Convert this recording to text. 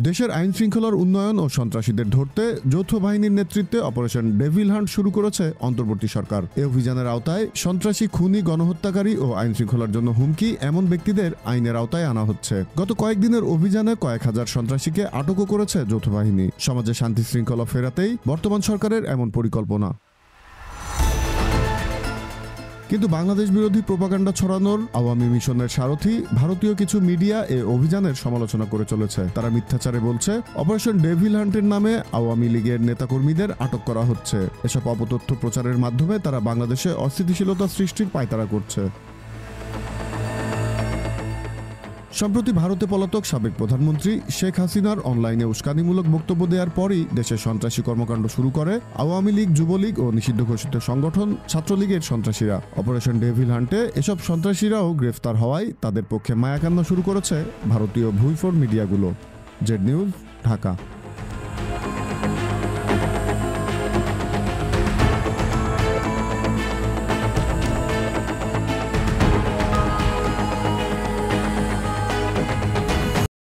দেশের আইন শৃঙ্খলার উন্নয়ন ও সন্ত্রাসীদের ধরতে যৌথ বাহিনীর নেতৃত্বে অপারেশন ডেভিল হান্ট শুরু করেছে অন্তর্বর্তী সরকার। এই অভিযানের আওতায় সন্ত্রাসী, খুনি, গণহত্যাকারী ও আইন শৃঙ্খলার জন্য হুমকি এমন ব্যক্তিদের আইনের আওতায় আনা হচ্ছে। গত কয়েকদিনের অভিযানে কয়েক হাজার সন্ত্রাসীকে আটকও করেছে যৌথ বাহিনী। সমাজে শান্তি শৃঙ্খলা ফেরাতেই বর্তমান সরকারের এমন পরিকল্পনা। কিন্তু বাংলাদেশ বিরোধী প্রোপাগান্ডা ছড়ানোর আওয়ামী মিশনের সারথি ভারতীয় কিছু মিডিয়া এ অভিযানের সমালোচনা করে চলেছে। তারা মিথ্যাচারে বলছে অপারেশন ডেভিল হান্টের নামে আওয়ামী লীগের নেতাকর্মীদের আটক করা হচ্ছে। এসব অপতথ্য প্রচারের মাধ্যমে তারা বাংলাদেশে অস্থিতিশীলতা সৃষ্টির পায়তারা করছে। সম্প্রতি ভারতে পলাতক সাবেক প্রধানমন্ত্রী শেখ হাসিনার অনলাইনে উস্কানিমূলক বক্তব্য দেওয়ার পরই দেশে সন্ত্রাসী কর্মকাণ্ড শুরু করে আওয়ামী লীগ, যুবলীগ ও নিষিদ্ধ ঘোষিত সংগঠন ছাত্রলীগের সন্ত্রাসীরা। অপারেশন ডেভিল হান্টে এসব সন্ত্রাসীরাও গ্রেফতার হওয়ায় তাদের পক্ষে মায়াকান্না শুরু করেছে ভারতীয় ভুইফোর মিডিয়াগুলো। Z news, Dhaka.